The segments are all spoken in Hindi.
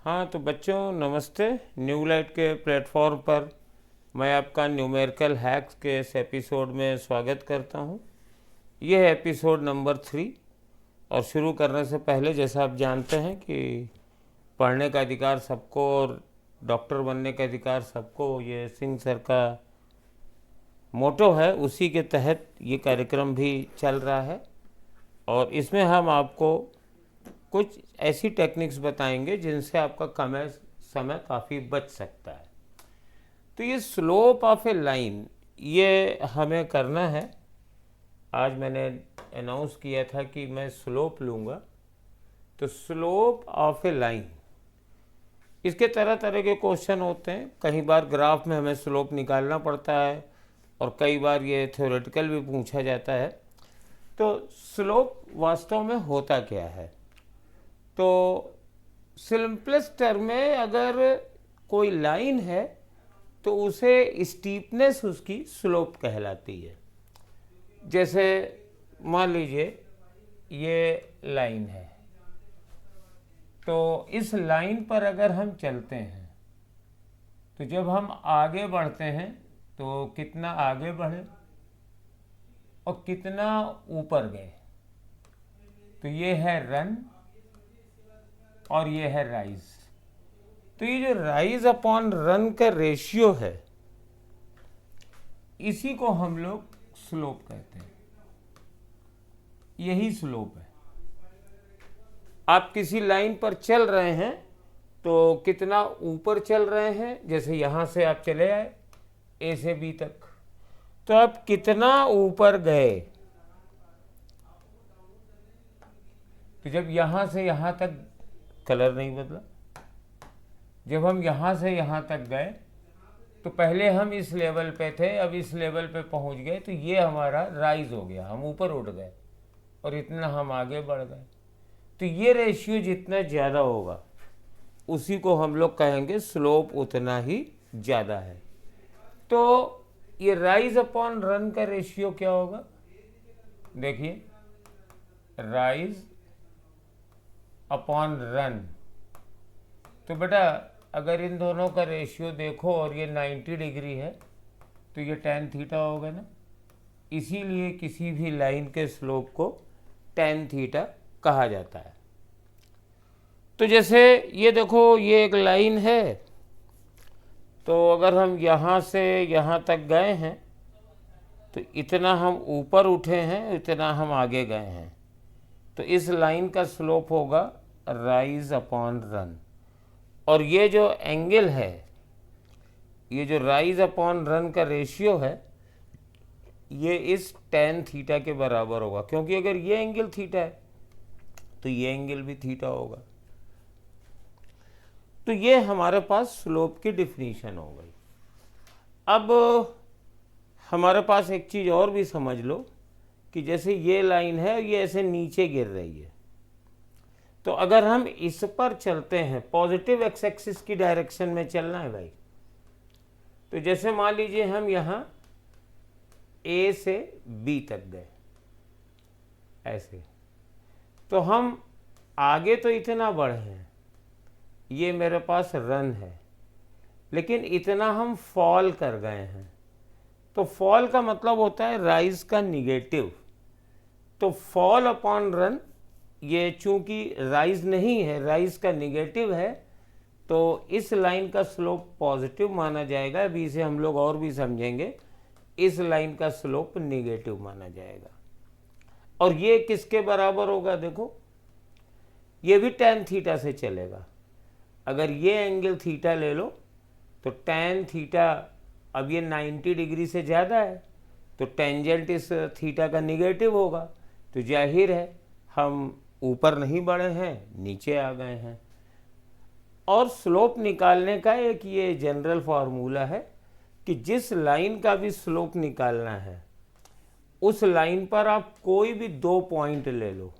हाँ तो बच्चों नमस्ते। न्यू लाइट के प्लेटफॉर्म पर मैं आपका न्यूमेरिकल हैक्स के इस एपिसोड में स्वागत करता हूँ। यह है एपिसोड नंबर 3। और शुरू करने से पहले जैसा आप जानते हैं कि पढ़ने का अधिकार सबको और डॉक्टर बनने का अधिकार सबको, ये सिंह सर का मोटो है, उसी के तहत ये कार्यक्रम भी चल रहा है। और इसमें हम आपको कुछ ऐसी टेक्निक्स बताएंगे जिनसे आपका समय काफ़ी बच सकता है। तो ये स्लोप ऑफ ए लाइन, ये हमें करना है। आज मैंने अनाउंस किया था कि मैं स्लोप लूँगा। तो स्लोप ऑफ ए लाइन, इसके तरह तरह के क्वेश्चन होते हैं। कई बार ग्राफ में हमें स्लोप निकालना पड़ता है और कई बार ये थ्योरेटिकल भी पूछा जाता है। तो स्लोप वास्तव में होता क्या है? तो सिंपलेस्ट टर्म में अगर कोई लाइन है तो उसे स्टीपनेस उसकी स्लोप कहलाती है। जैसे मान लीजिए ये लाइन है, तो इस लाइन पर अगर हम चलते हैं तो जब हम आगे बढ़ते हैं तो कितना आगे बढ़े और कितना ऊपर गए। तो ये है रन और ये है राइज। तो ये जो राइज अपॉन रन का रेशियो है, इसी को हम लोग स्लोप कहते हैं। यही स्लोप है। आप किसी लाइन पर चल रहे हैं तो कितना ऊपर चल रहे हैं, जैसे यहां से आप चले आए ए से बी तक, तो आप कितना ऊपर गए। तो जब यहां से यहां तक कलर नहीं बदला, जब हम यहां से यहां तक गए तो पहले हम इस लेवल पे थे, अब इस लेवल पे पहुंच गए, तो ये हमारा राइज हो गया, हम ऊपर उठ गए और इतना हम आगे बढ़ गए। तो ये रेशियो जितना ज़्यादा होगा उसी को हम लोग कहेंगे स्लोप उतना ही ज़्यादा है। तो ये राइज अपॉन रन का रेशियो क्या होगा? देखिए, राइज अपॉन रन। तो बेटा अगर इन दोनों का रेशियो देखो और ये 90 डिग्री है तो ये tan थीटा होगा ना। इसीलिए किसी भी लाइन के स्लोप को tan थीटा कहा जाता है। तो जैसे ये देखो, ये एक लाइन है, तो अगर हम यहाँ से यहाँ तक गए हैं तो इतना हम ऊपर उठे हैं, इतना हम आगे गए हैं। तो इस लाइन का स्लोप होगा राइज अपॉन रन। और ये जो एंगल है, ये जो राइज अपॉन रन का रेशियो है, ये इस tan थीटा के बराबर होगा, क्योंकि अगर ये एंगल थीटा है तो ये एंगल भी थीटा होगा। तो ये हमारे पास स्लोप की डिफिनीशन हो गई। अब हमारे पास एक चीज़ और भी समझ लो कि जैसे ये लाइन है, ये ऐसे नीचे गिर रही है, तो अगर हम इस पर चलते हैं, पॉजिटिव एक्स एक्सिस की डायरेक्शन में चलना है भाई। तो जैसे मान लीजिए हम यहाँ ए से बी तक गए ऐसे, तो हम आगे तो इतना बढ़े हैं, ये मेरे पास रन है, लेकिन इतना हम फॉल कर गए हैं। तो फॉल का मतलब होता है राइज का निगेटिव। तो फॉल अपॉन रन, ये चूंकि राइज नहीं है, राइज का निगेटिव है, तो इस लाइन का स्लोप पॉजिटिव माना जाएगा। अभी इसे हम लोग और भी समझेंगे। इस लाइन का स्लोप निगेटिव माना जाएगा। और ये किसके बराबर होगा? देखो, ये भी tan थीटा से चलेगा। अगर ये एंगल थीटा ले लो तो tan थीटा, अब ये 90 डिग्री से ज़्यादा है तो टेंजेंट इस थीटा का निगेटिव होगा। तो जाहिर है हम ऊपर नहीं बढ़े हैं, नीचे आ गए हैं। और स्लोप निकालने का एक ये जनरल फार्मूला है कि जिस लाइन का भी स्लोप निकालना है, उस लाइन पर आप कोई भी दो पॉइंट ले लो।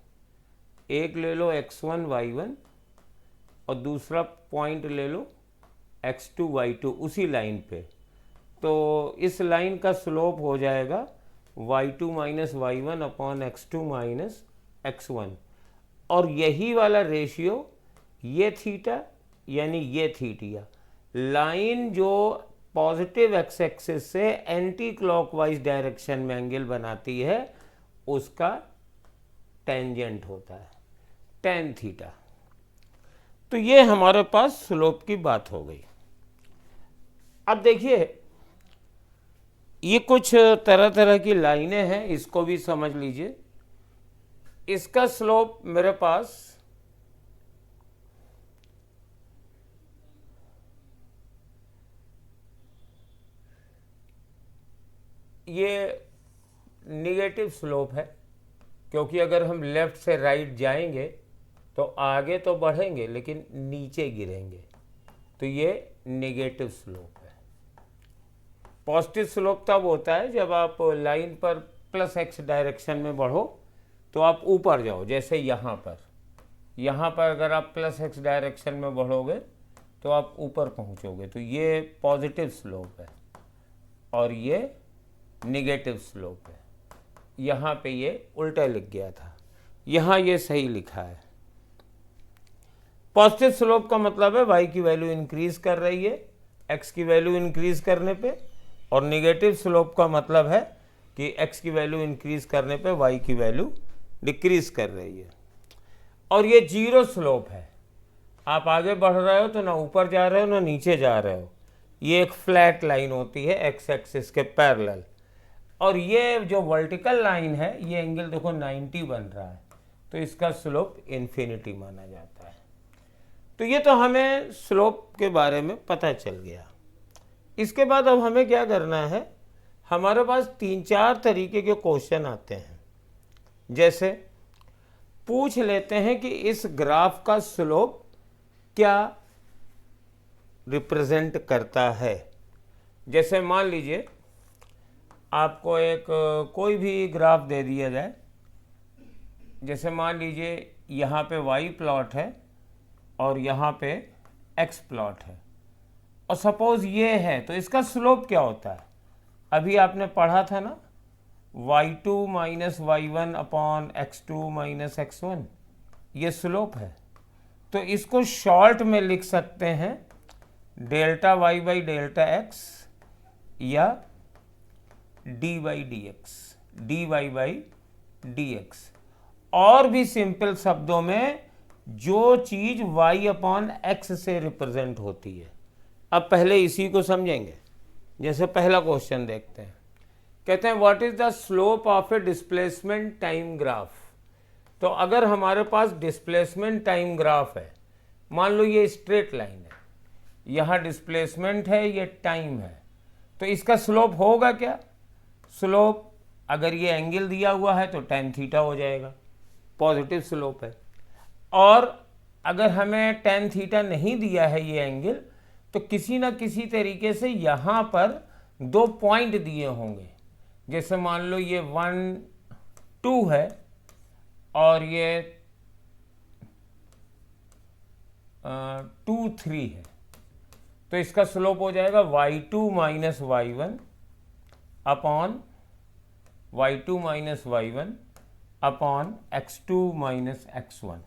एक ले लो x1 y1 और दूसरा पॉइंट ले लो x2 y2 उसी लाइन पे। तो इस लाइन का स्लोप हो जाएगा y2 minus y1 upon x2 minus x1। और यही वाला रेशियो, ये थीटा यानी ये थीटा लाइन जो पॉजिटिव एक्स एक्सिस से एंटी क्लॉकवाइज डायरेक्शन में एंगल बनाती है उसका टेंजेंट होता है tan थीटा। तो ये हमारे पास स्लोप की बात हो गई। अब देखिए ये कुछ तरह तरह की लाइनें हैं, इसको भी समझ लीजिए। इसका स्लोप मेरे पास ये निगेटिव स्लोप है, क्योंकि अगर हम लेफ्ट से राइट जाएंगे तो आगे तो बढ़ेंगे लेकिन नीचे गिरेंगे, तो ये नेगेटिव स्लोप है। पॉजिटिव स्लोप तब होता है जब आप लाइन पर प्लस एक्स डायरेक्शन में बढ़ो तो आप ऊपर जाओ, जैसे यहाँ पर अगर आप प्लस एक्स डायरेक्शन में बढ़ोगे तो आप ऊपर पहुँचोगे, तो ये पॉजिटिव स्लोप है और ये नेगेटिव स्लोप है। यहाँ पे ये उल्टा लिख गया था, यहाँ ये सही लिखा है। पॉजिटिव स्लोप का मतलब है y की वैल्यू इंक्रीज कर रही है x की वैल्यू इंक्रीज करने पे, और नेगेटिव स्लोप का मतलब है कि x की वैल्यू इंक्रीज करने पे y की वैल्यू डिक्रीज कर रही है। और ये जीरो स्लोप है, आप आगे बढ़ रहे हो तो ना ऊपर जा रहे हो ना नीचे जा रहे हो, ये एक फ्लैट लाइन होती है एक्स एक्सिस के पैरेलल। और ये जो वर्टिकल लाइन है ये एंगल देखो 90 बन रहा है, तो इसका स्लोप इन्फिनिटी माना जाता है। तो ये तो हमें स्लोप के बारे में पता चल गया। इसके बाद अब हमें क्या करना है, हमारे पास 3-4 तरीके के क्वेश्चन आते हैं। जैसे पूछ लेते हैं कि इस ग्राफ का स्लोप क्या रिप्रेजेंट करता है। जैसे मान लीजिए आपको एक कोई भी ग्राफ दे दिया जाए, जैसे मान लीजिए यहाँ पे y प्लॉट है और यहाँ पे x प्लॉट है, और सपोज ये है, तो इसका स्लोप क्या होता है। अभी आपने पढ़ा था ना y2 minus y1 upon x2 minus x1, ये स्लोप है। तो इसको शॉर्ट में लिख सकते हैं delta y by delta x या dy by dy by dx। और भी सिंपल शब्दों में जो चीज y अपॉन x से रिप्रेजेंट होती है। अब पहले इसी को समझेंगे। जैसे पहला क्वेश्चन देखते हैं, कहते हैं what is the slope of A displacement time graph. तो अगर हमारे पास डिस्प्लेसमेंट टाइम ग्राफ है, मान लो ये स्ट्रेट लाइन है, यहाँ डिस्प्लेसमेंट है, ये टाइम है, तो इसका स्लोप होगा क्या। स्लोप अगर ये एंगल दिया हुआ है तो tan थीटा हो जाएगा, पॉजिटिव स्लोप है। और अगर हमें tan थीटा नहीं दिया है ये एंगल, तो किसी ना किसी तरीके से यहाँ पर 2 पॉइंट दिए होंगे। जैसे मान लो ये 1, 2 है और ये 2, 3 है, तो इसका स्लोप हो जाएगा y2 minus y1 upon y2 minus y1 upon x2 minus x1,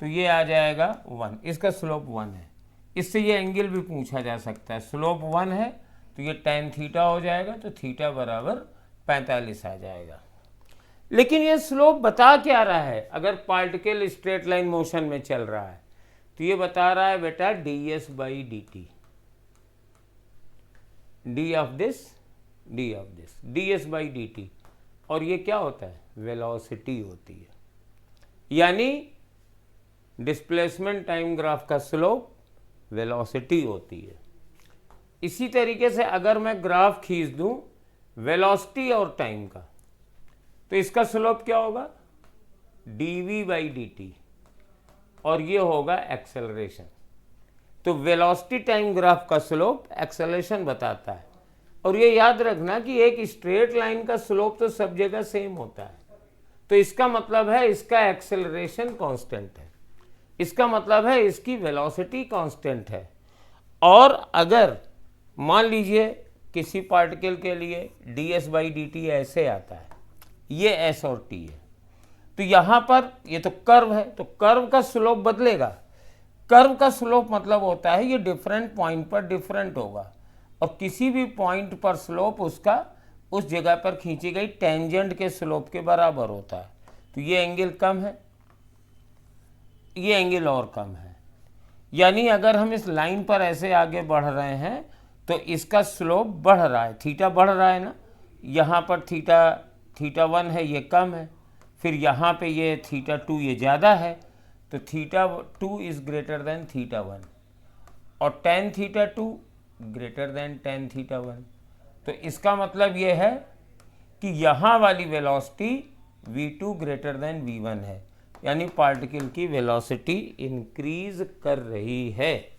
तो ये आ जाएगा 1। इसका स्लोप 1 है। इससे ये एंगल भी पूछा जा सकता है, स्लोप 1 है तो ये tan थीटा हो जाएगा, तो थीटा बराबर 45 आ जाएगा। लेकिन ये स्लोप बता क्या रहा है। अगर पार्टिकल स्ट्रेट लाइन मोशन में चल रहा है तो ये बता रहा है बेटा ds by dt, D of this ds by dt। और ये क्या होता है, वेलोसिटी होती है। यानी डिस्प्लेसमेंट टाइम ग्राफ का स्लोप वेलोसिटी होती है। इसी तरीके से अगर मैं ग्राफ खींच दूं वेलोसिटी और टाइम का, तो इसका स्लोप क्या होगा, dv बाई dt, और ये होगा एक्सेलरेशन। तो वेलोसिटी टाइम ग्राफ का स्लोप एक्सेलरेशन बताता है। और ये याद रखना कि एक स्ट्रेट लाइन का स्लोप तो सब जगह सेम होता है, तो इसका मतलब है इसका एक्सेलरेशन कांस्टेंट है, इसका मतलब है इसकी वेलोसिटी कांस्टेंट है। और अगर मान लीजिए किसी पार्टिकल के लिए ds बाई dt ऐसे आता है, ये s और t है, तो यहाँ पर ये तो कर्व है, तो कर्व का स्लोप बदलेगा। कर्व का स्लोप मतलब होता है ये डिफरेंट पॉइंट पर डिफरेंट होगा, और किसी भी पॉइंट पर स्लोप उसका उस जगह पर खींची गई टेंजेंट के स्लोप के बराबर होता है। तो ये एंगल कम है, ये एंगल और कम है, यानी अगर हम इस लाइन पर ऐसे आगे बढ़ रहे हैं तो इसका स्लोप बढ़ रहा है, थीटा बढ़ रहा है ना, यहाँ पर थीटा 1 है, ये कम है, फिर यहाँ पे ये थीटा 2 ये ज़्यादा है, तो theta 2 is greater than theta 1, और tan theta 2 greater than tan theta 1। तो इसका मतलब ये है कि यहाँ वाली velocity v2 greater than v1 है, यानी पार्टिकल की वेलोसिटी इंक्रीज कर रही है।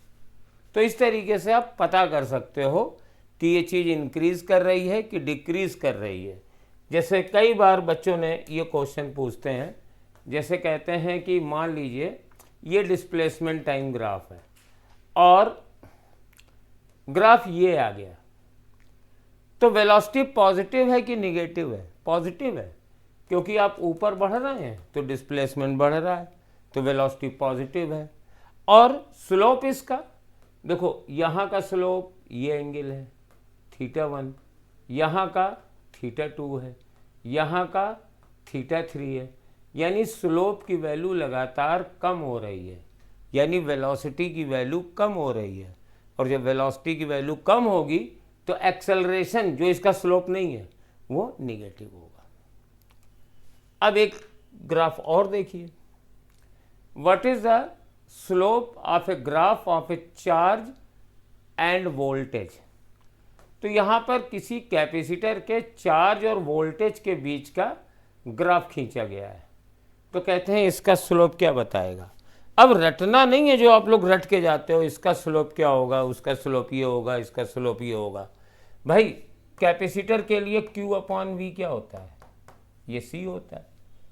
तो इस तरीके से आप पता कर सकते हो कि ये चीज़ इंक्रीज कर रही है कि डिक्रीज कर रही है। जैसे कई बार बच्चों ने ये क्वेश्चन पूछते हैं, जैसे कहते हैं कि मान लीजिए ये डिस्प्लेसमेंट टाइम ग्राफ है और ग्राफ ये आ गया, तो वेलोसिटी पॉजिटिव है कि निगेटिव है? पॉजिटिव है, क्योंकि आप ऊपर बढ़ रहे हैं तो डिस्प्लेसमेंट बढ़ रहा है, तो वेलोसिटी पॉजिटिव है। और स्लोप इसका देखो, यहाँ का स्लोप ये एंगल है थीटा 1, यहाँ का थीटा 2 है, यहाँ का थीटा 3 है, यानी स्लोप की वैल्यू लगातार कम हो रही है, यानी वेलोसिटी की वैल्यू कम हो रही है। और जब वेलोसिटी की वैल्यू कम होगी तो एक्सेलरेशन जो इसका स्लोप नहीं है वो निगेटिव होगा। अब एक ग्राफ और देखिए, what is the slope of a graph of A charge end voltage. तो यहाँ पर किसी कैपेसिटर के चार्ज और वोल्टेज के बीच का ग्राफ खींचा गया है, तो कहते हैं इसका स्लोप क्या बताएगा। अब रटना नहीं है जो आप लोग रट के जाते हो, इसका स्लोप क्या होगा, उसका स्लोप ये होगा, इसका स्लोप ये होगा। भाई कैपेसिटर के लिए Q/V क्या होता है? ये C होता है,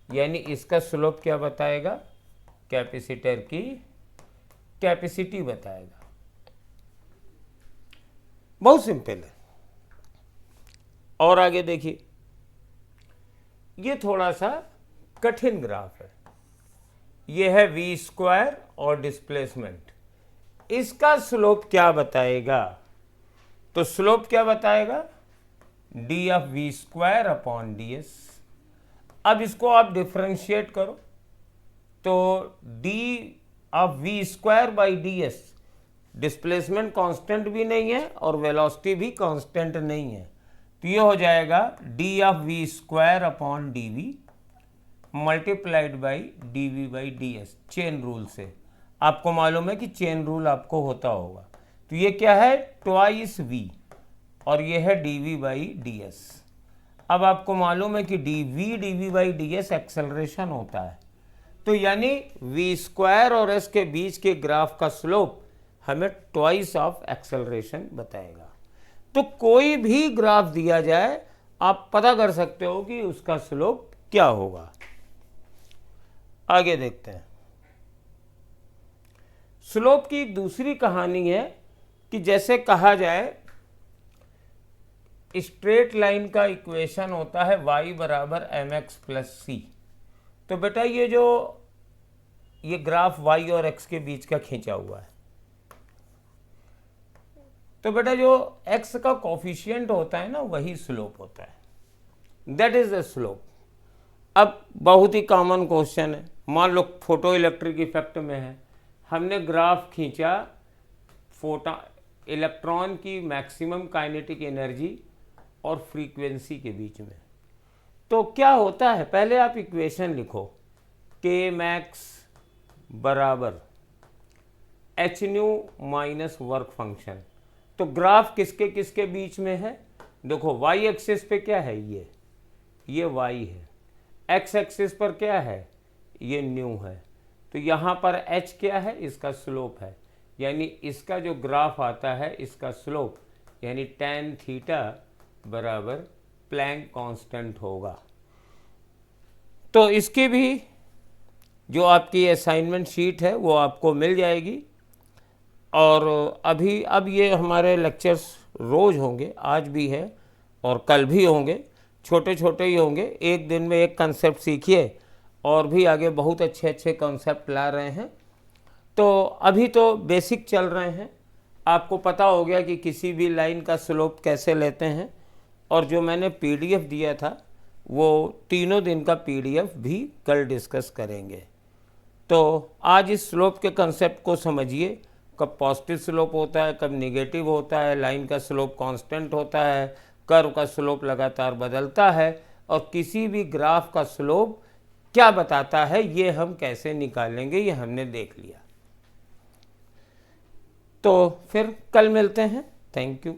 यानी इसका स्लोप क्या बताएगा? कैपेसिटर की कैपेसिटी बताएगा। बहुत सिंपल है। और आगे देखिए, ये थोड़ा सा कठिन ग्राफ है, ये है v² और डिस्प्लेसमेंट, इसका स्लोप क्या बताएगा? तो स्लोप क्या बताएगा? d/v²/ds। अब इसको आप डिफरेंशिएट करो तो d/v²/ds, डिस्प्लेसमेंट कांस्टेंट भी नहीं है और वेलोसिटी भी कांस्टेंट नहीं है, तो ये हो जाएगा d/v²/dv multiplied by dv/ds, chain rule से। आपको मालूम है कि चेन रूल आपको होता होगा। तो ये क्या है? ट्वाइस v, और ये है dv/ds। अब आपको मालूम है कि dv/ds एक्सेलरेशन होता है, तो यानी v² और s के बीच के ग्राफ का स्लोप हमें ट्वाइस ऑफ एक्सेलरेशन बताएगा। तो कोई भी ग्राफ दिया जाए आप पता कर सकते हो कि उसका स्लोप क्या होगा। आगे देखते हैं। स्लोप की दूसरी कहानी है कि जैसे कहा जाए स्ट्रेट लाइन का इक्वेशन होता है y बराबर mx प्लस c। तो बेटा ये ग्राफ y और x के बीच का खींचा हुआ है, तो बेटा जो x का कोफिशिएंट होता है ना वही स्लोप होता है, दैट इज द स्लोप। अब बहुत ही कॉमन क्वेश्चन है, मान लो फोटो इलेक्ट्रिक इफेक्ट में है, हमने ग्राफ खींचा इलेक्ट्रॉन की मैक्सिमम काइनेटिक एनर्जी और फ्रीक्वेंसी के बीच में। तो क्या होता है, पहले आप इक्वेशन लिखो, k मैक्स बराबर h new minus work function. तो ग्राफ किसके किसके बीच में है? देखो y एक्सिस पे क्या है, ये y है, x एक्सिस पर क्या है, ये न्यू है, तो यहाँ पर h क्या है, इसका स्लोप है, यानी इसका जो ग्राफ आता है इसका स्लोप यानी tan थीटा बराबर प्लैंक कांस्टेंट होगा। तो इसकी भी जो आपकी असाइनमेंट शीट है वो आपको मिल जाएगी। और अब ये हमारे लेक्चर्स रोज़ होंगे, आज भी है और कल भी होंगे, छोटे छोटे ही होंगे, एक दिन में एक कंसेप्ट सीखिए और भी आगे बहुत अच्छे अच्छे कॉन्सेप्ट ला रहे हैं। तो अभी तो बेसिक चल रहे हैं, आपको पता हो गया कि किसी भी लाइन का स्लोप कैसे लेते हैं, और जो मैंने पीडीएफ दिया था वो तीनों दिन का पीडीएफ भी कल डिस्कस करेंगे। तो आज इस स्लोप के कंसेप्ट को समझिए, कब पॉजिटिव स्लोप होता है, कब निगेटिव होता है, लाइन का स्लोप कांस्टेंट होता है, कर्व का स्लोप लगातार बदलता है, और किसी भी ग्राफ का स्लोप क्या बताता है ये हम कैसे निकालेंगे ये हमने देख लिया। तो फिर कल मिलते हैं। Thank you.